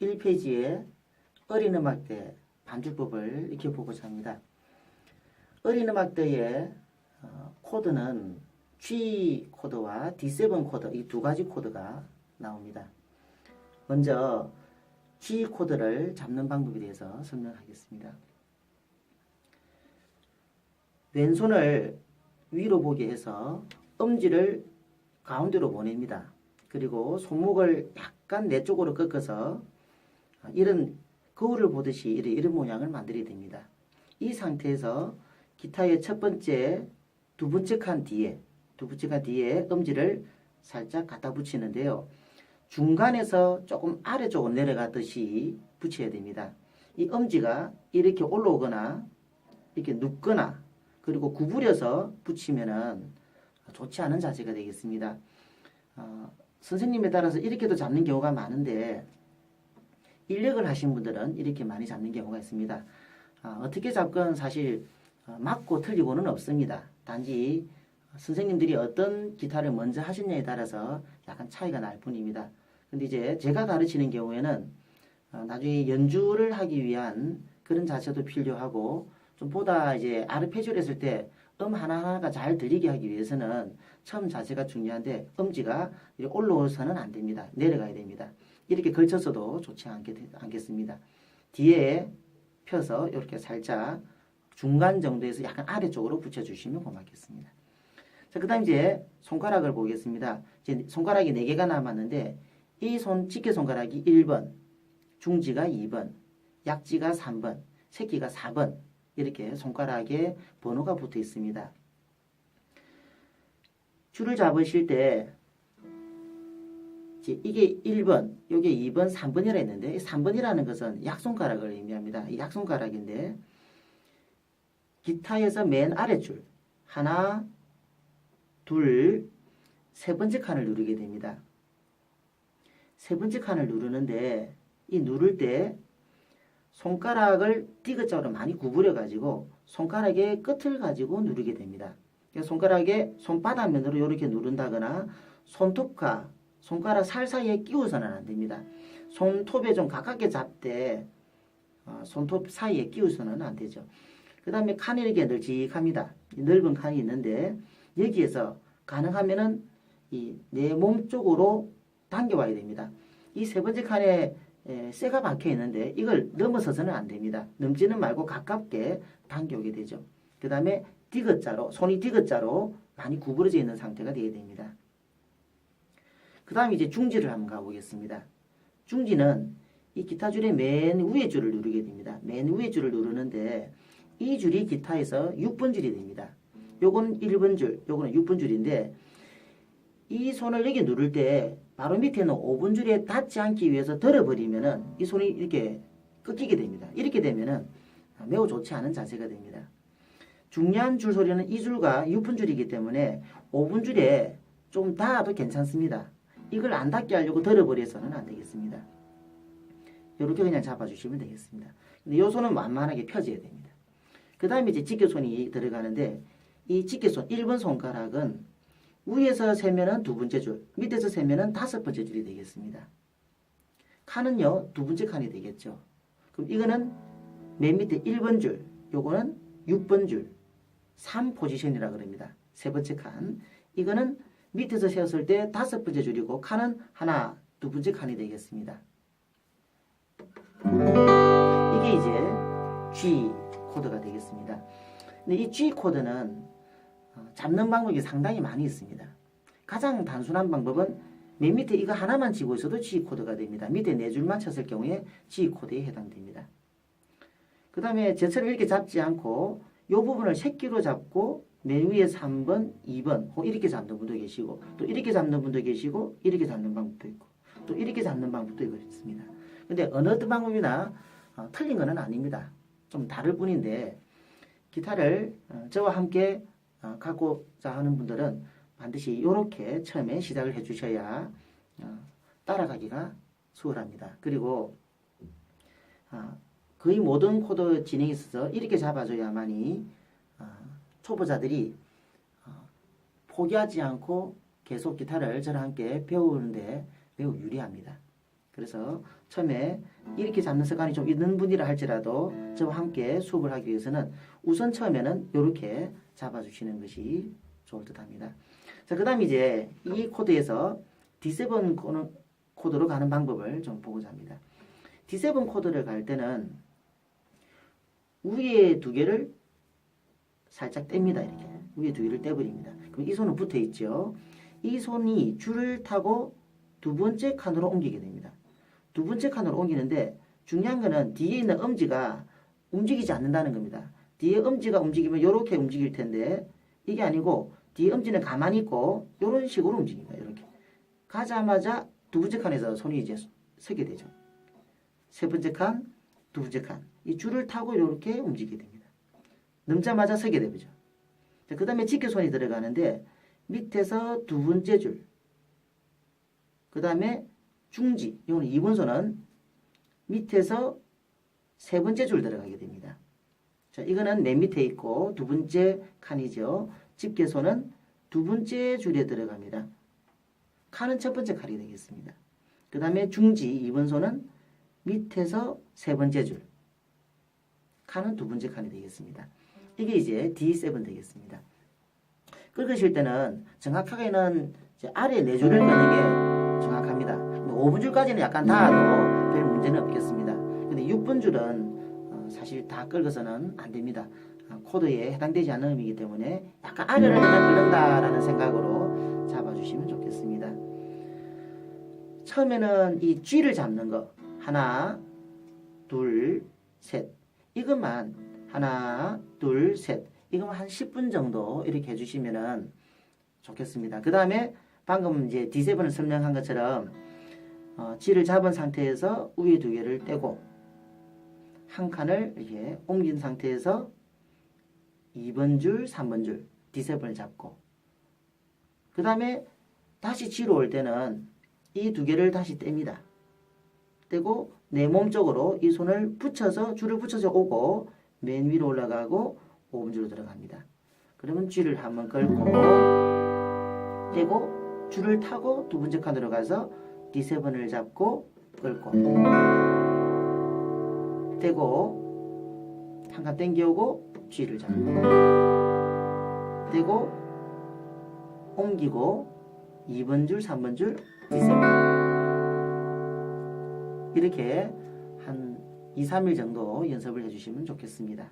1페이지에 어린 음악대 반주법을 익혀보고자 합니다. 어린 음악대의 코드는 G 코드와 D7 코드 이 두 가지 코드가 나옵니다. 먼저 G 코드를 잡는 방법에 대해서 설명하겠습니다. 왼손을 위로 보게 해서 엄지를 가운데로 보냅니다. 그리고 손목을 약간 내 쪽으로 꺾어서 이런 거울을 보듯이 이런 모양을 만들어야 됩니다. 이 상태에서 기타의 첫 번째, 두 번째 칸 뒤에 엄지를 살짝 갖다 붙이는데요. 중간에서 조금 아래쪽으로 내려가듯이 붙여야 됩니다. 이 엄지가 이렇게 올라오거나 이렇게 눕거나 그리고 구부려서 붙이면은 좋지 않은 자세가 되겠습니다. 선생님에 따라서 이렇게도 잡는 경우가 많은데 인력을 하신 분들은 이렇게 많이 잡는 경우가 있습니다. 어떻게 잡건 사실 맞고 틀리고는 없습니다. 단지 선생님들이 어떤 기타를 먼저 하셨냐에 따라서 약간 차이가 날 뿐입니다. 근데 이제 제가 가르치는 경우에는 나중에 연주를 하기 위한 그런 자세도 필요하고 좀 보다 이제 아르페지오를 했을 때 하나하나가 잘 들리게 하기 위해서는 처음 자세가 중요한데 엄지가 이렇게 올라오서는 안 됩니다. 내려가야 됩니다. 이렇게 걸쳐서도 좋지 않겠습니다. 뒤에 펴서 이렇게 살짝 중간 정도에서 약간 아래쪽으로 붙여주시면 고맙겠습니다. 자, 그 다음 이제 손가락을 보겠습니다. 이제 손가락이 4개가 남았는데 이 집게 손가락이 1번, 중지가 2번, 약지가 3번, 새끼가 4번 이렇게 손가락에 번호가 붙어 있습니다. 줄을 잡으실 때 이게 1번, 이게 2번, 3번이라 했는데 3번이라는 것은 약손가락을 의미합니다. 이 약손가락인데 기타에서 맨 아랫줄 하나, 둘, 세 번째 칸을 누르게 됩니다. 세 번째 칸을 누르는데 이 누를 때 손가락을 디귿자로 많이 구부려 가지고 손가락의 끝을 가지고 누르게 됩니다. 손가락의 손바닥면으로 이렇게 누른다거나 손톱과 손가락 사이에 끼워서는 안 됩니다. 손톱에 좀 가깝게 잡되 손톱 사이에 끼워서는 안 되죠. 그 다음에 칸이 이렇게 널찍합니다. 넓은 칸이 있는데 여기에서 가능하면은 내 몸 쪽으로 당겨와야 됩니다. 이 세 번째 칸에 쇠가 박혀 있는데 이걸 넘어서서는 안 됩니다. 넘지는 말고 가깝게 당겨오게 되죠. 그 다음에 손이 디귿자로 많이 구부러져 있는 상태가 되어야 됩니다. 그 다음에 이제 중지를 한번 가보겠습니다. 중지는 이 기타 줄의 맨 위에 줄을 누르게 됩니다. 맨 위에 줄을 누르는데 이 줄이 기타에서 6번 줄이 됩니다. 요거는 1번 줄, 요거는 6번 줄인데 이 손을 여기 누를 때 바로 밑에 있는 5번 줄에 닿지 않기 위해서 들어버리면은 이 손이 이렇게 꺾이게 됩니다. 이렇게 되면은 매우 좋지 않은 자세가 됩니다. 중요한 줄 소리는 이 줄과 6번 줄이기 때문에 5번 줄에 좀 닿아도 괜찮습니다. 이걸 안 닿게 하려고 들어버려서는 안 되겠습니다. 이렇게 그냥 잡아주시면 되겠습니다. 근데 이 손은 완만하게 펴져야 됩니다. 그 다음에 이제 집게손이 들어가는데 이 집게손 1번 손가락은 위에서 세면은 두 번째 줄, 밑에서 세면은 다섯 번째 줄이 되겠습니다. 칸은요, 두 번째 칸이 되겠죠. 그럼 이거는 맨 밑에 1번 줄, 요거는 6번 줄, 3 포지션이라고 그럽니다. 세 번째 칸. 이거는 밑에서 세웠을 때 다섯 번째 줄이고 칸은 하나, 두 번째 칸이 되겠습니다. 이게 이제 G 코드가 되겠습니다. 근데 이 G 코드는 잡는 방법이 상당히 많이 있습니다. 가장 단순한 방법은 맨 밑에 이거 하나만 치고 있어도 G 코드가 됩니다. 밑에 4줄만 쳤을 경우에 G 코드에 해당됩니다. 그 다음에 저처럼 이렇게 잡지 않고 이 부분을 새끼로 잡고 맨 위에 3번, 2번 이렇게 잡는 분도 계시고 또 이렇게 잡는 분도 계시고 이렇게 잡는 방법도 있고 또 이렇게 잡는 방법도 있습니다. 근데 어느 방법이나 틀린 건 아닙니다. 좀 다를 뿐인데 기타를 저와 함께 갖고자 하는 분들은 반드시 이렇게 처음에 시작을 해 주셔야 따라가기가 수월합니다. 그리고 거의 모든 코드 진행에 있어서 이렇게 잡아줘야만이 초보자들이 포기하지 않고 계속 기타를 저랑 함께 배우는데 매우 유리합니다. 그래서 처음에 이렇게 잡는 습관이 좀 있는 분이라 할지라도 저와 함께 수업을 하기 위해서는 우선 처음에는 이렇게 잡아주시는 것이 좋을 듯 합니다. 자, 그 다음 이제 이 코드에서 D7 코드로 가는 방법을 좀 보고자 합니다. D7 코드를 갈 때는 위에 두 개를 살짝 뗍니다. 이렇게 위에 두 개를 떼버립니다. 그럼 이 손은 붙어 있죠. 이 손이 줄을 타고 두 번째 칸으로 옮기게 됩니다. 두 번째 칸으로 옮기는데 중요한 거는 뒤에 있는 엄지가 움직이지 않는다는 겁니다. 뒤에 엄지가 움직이면 이렇게 움직일 텐데 이게 아니고 뒤에 엄지는 가만히 있고 이런 식으로 움직입니다. 이렇게 가자마자 두 번째 칸에서 손이 이제 서게 되죠. 세 번째 칸, 두 번째 칸. 이 줄을 타고 이렇게 움직이게 됩니다. 넘자마자 서게 되죠. 그 다음에 직계손이 들어가는데 밑에서 두 번째 줄, 그 다음에 중지, 이거는 2번 손은 밑에서 세 번째 줄 들어가게 됩니다. 자, 이거는 맨 밑에 있고 두 번째 칸이죠. 집게손은 두 번째 줄에 들어갑니다. 칸은 첫 번째 칸이 되겠습니다. 그 다음에 중지 2번 손은 밑에서 세 번째 줄, 칸은 두 번째 칸이 되겠습니다. 이게 이제 D7 되겠습니다. 긁으실 때는 정확하게는 이제 아래 네 줄을 긋는 게 정확합니다. 5분 줄까지는 약간 닿아도 별 문제는 없겠습니다. 근데 6분 줄은 사실 다 긁어서는 안 됩니다. 코드에 해당되지 않는 의미이기 때문에 약간 아래를 긁는다라는 생각으로 잡아주시면 좋겠습니다. 처음에는 이 G를 잡는 거 하나, 둘, 셋 이것만 하나, 둘, 셋 이것만 한 10분 정도 이렇게 해주시면 좋겠습니다. 그 다음에 방금 이제 D7을 설명한 것처럼 G를 잡은 상태에서 위에 두 개를 떼고 한 칸을 이렇게 옮긴 상태에서 2번 줄, 3번 줄 D7을 잡고 그 다음에 다시 G로 올 때는 이 두 개를 다시 뗍니다. 떼고 내 몸 쪽으로 이 손을 붙여서 줄을 붙여서 오고 맨 위로 올라가고 5번 줄로 들어갑니다. 그러면 G를 한번 끌고 떼고 줄을 타고 두 번째 칸으로 가서 D7을 잡고 끌고 떼고 한 칸 당겨오고 G를 잡고 떼고 옮기고 2번 줄, 3번 줄 D7 이렇게 한 2, 3일 정도 연습을 해주시면 좋겠습니다.